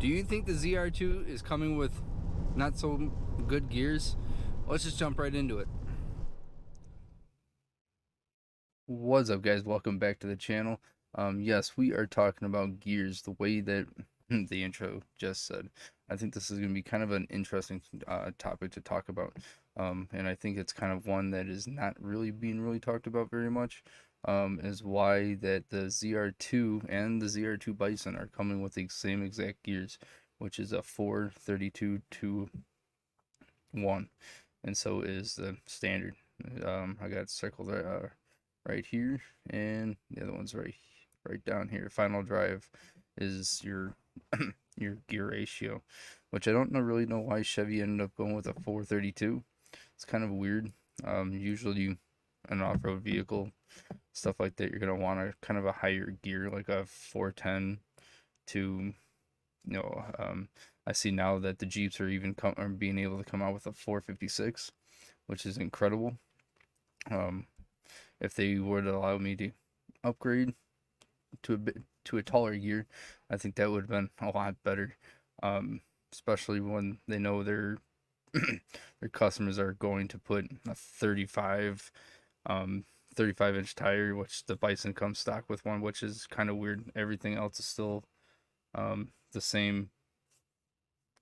Do you think the ZR2 is coming with not so good gears? Let's just jump right into it. What's up, guys? Welcome back to the channel. Yes, we are talking about gears the way that the intro just said. I think this is going to be kind of an interesting topic to talk about. And I think it's kind of one that is not really being talked about very much. Is why that the ZR2 and the ZR2 Bison are coming with the same exact gears, which is a 432 to 1, and so is the standard. I got circled right here, and the other one's right down here. Final drive is your your gear ratio, which I don't really know why Chevy ended up going with a 432. It's kind of weird. Usually an off-road vehicle, stuff like that, you're gonna want a kind of a higher gear, like a 410 to, I see now that the Jeeps are being able to come out with a 456, which is incredible. If they would allow me to upgrade to a taller gear, I think that would have been a lot better. Especially when they know their their customers are going to put a 35-inch tire, which the Bison comes stock with one, which is kind of weird. Everything else is still the same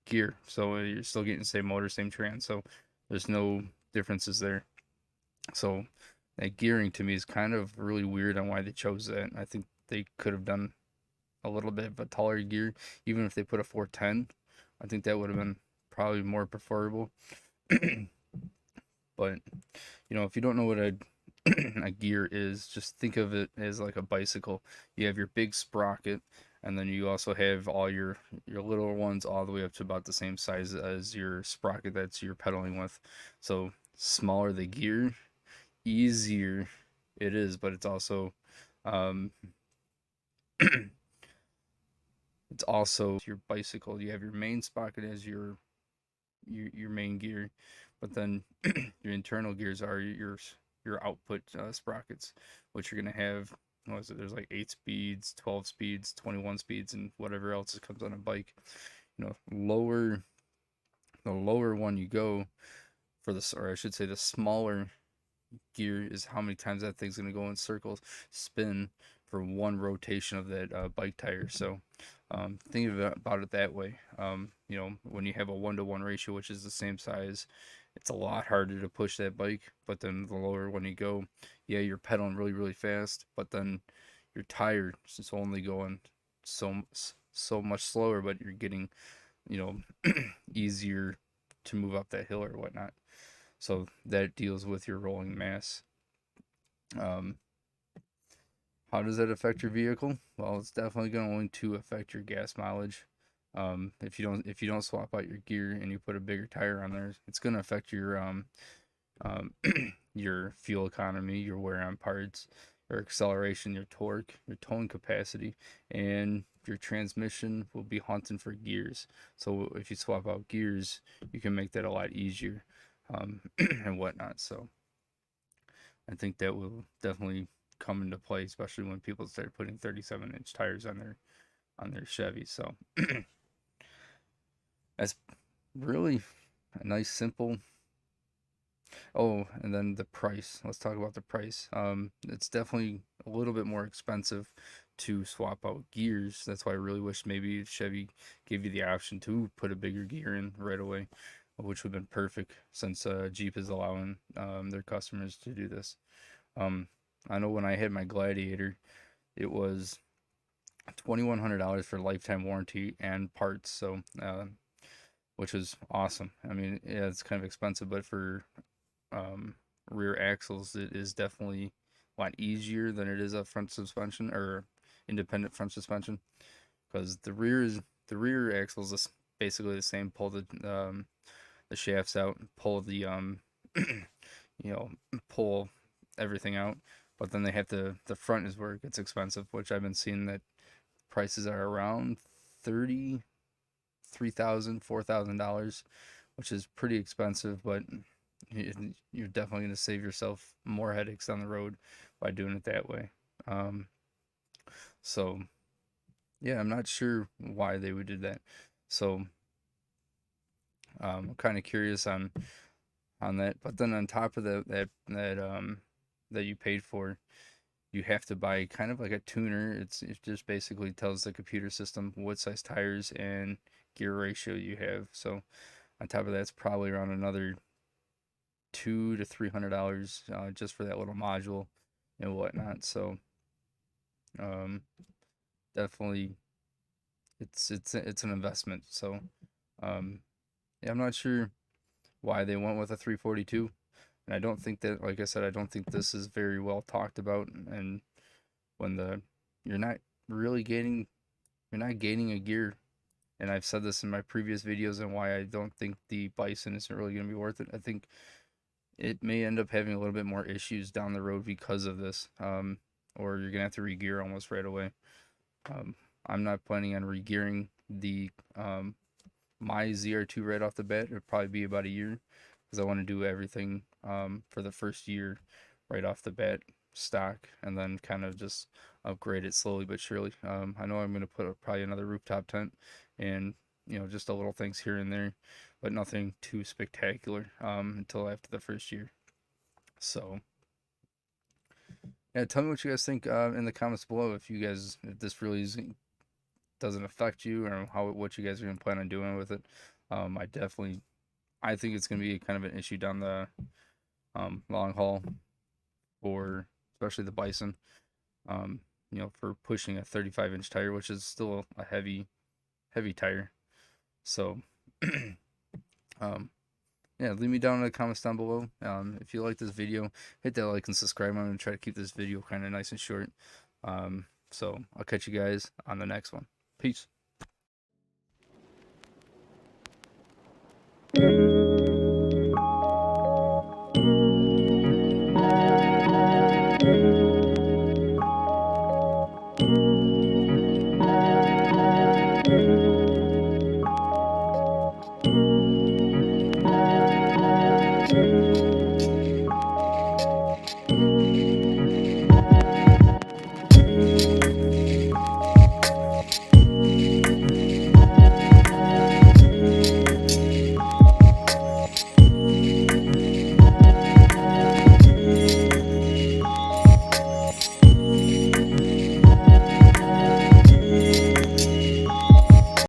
gear, so you're still getting the same motor, same trans, so there's no differences there. So that gearing to me is kind of really weird on why they chose that. I think they could have done a little bit of a taller gear, even if they put a 410. I think that would have been probably more preferable. But if you don't know what a gear is, just think of it as like a bicycle. You have your big sprocket, and then you also have all your little ones all the way up to about the same size as your sprocket that's you're pedaling with. So smaller the gear, easier it is, but it's also um, it's also your bicycle. You have your main sprocket as your main gear, but then your internal gears are your output sprockets, which you're gonna have. What is it? There's like 8 speeds, 12 speeds, 21 speeds, and whatever else comes on a bike. Lower the lower one you go for this, or I should say, the smaller gear is how many times that thing's gonna go in circles, spin for one rotation of that bike tire. So think about it that way. When you have a 1-to-1 ratio, which is the same size, it's a lot harder to push that bike. But then the lower one you go, yeah, you're pedaling really fast, but then your tire is only going so much slower, but you're getting easier to move up that hill or whatnot. So that deals with your rolling mass. Um, how does that affect your vehicle? Well, it's definitely going to affect your gas mileage. If you don't swap out your gear and you put a bigger tire on there, it's going to affect um, your fuel economy, your wear on parts, your acceleration, your torque, your towing capacity, and your transmission will be hunting for gears. So if you swap out gears, you can make that a lot easier, and whatnot. So I think that will definitely come into play, especially when people start putting 37-inch tires on their Chevy. So that's really a nice simple. Oh, and then the price. Let's talk about the price. It's definitely a little bit more expensive to swap out gears. That's why I really wish maybe Chevy gave you the option to put a bigger gear in right away, which would have been perfect since Jeep is allowing their customers to do this. Um, I know when I had my Gladiator, it was $2,100 for lifetime warranty and parts. So, which was awesome. I mean, yeah, it's kind of expensive, but for um, rear axles, it is definitely a lot easier than it is a front suspension or independent front suspension, because the rear axles is basically the same. Pull the shafts out, pull the pull everything out, but then they have the front is where it gets expensive, which I've been seeing that prices are around $33,000, $4,000, which is pretty expensive, but you're definitely going to save yourself more headaches down the road by doing it that way. So yeah, I'm not sure why they would do that. So I'm kind of curious on that. But then on top of that you paid for, you have to buy kind of like a tuner. It just basically tells the computer system what size tires and gear ratio you have. So on top of that, it's probably around another $200 to $300 just for that little module and whatnot. So um, definitely, it's an investment. So um, yeah, I'm not sure why they went with a 342. And I don't think that, like I said, I don't think this is very well talked about. And when the you're not really gaining, you're not gaining a gear. And I've said this in my previous videos and why I don't think the Bison isn't really going to be worth it. I think it may end up having a little bit more issues down the road because of this. Or you're gonna have to regear almost right away. Um, I'm not planning on regearing the my ZR2 right off the bat. It'll probably be about a year because I want to do everything for the first year right off the bat stock and then kind of just upgrade it slowly but surely. I know I'm going to put probably another rooftop tent and just a little things here and there, but nothing too spectacular until after the first year. So yeah, tell me what you guys think in the comments below if this really doesn't affect you or what you guys are going to plan on doing with it. I think it's going to be kind of an issue down the long haul for especially the Bison. Um, for pushing a 35-inch tire, which is still a heavy tire. So, um, yeah, leave me down in the comments down below. If you like this video, hit that like and subscribe. I'm gonna try to keep this video kind of nice and short. So I'll catch you guys on the next one. Peace.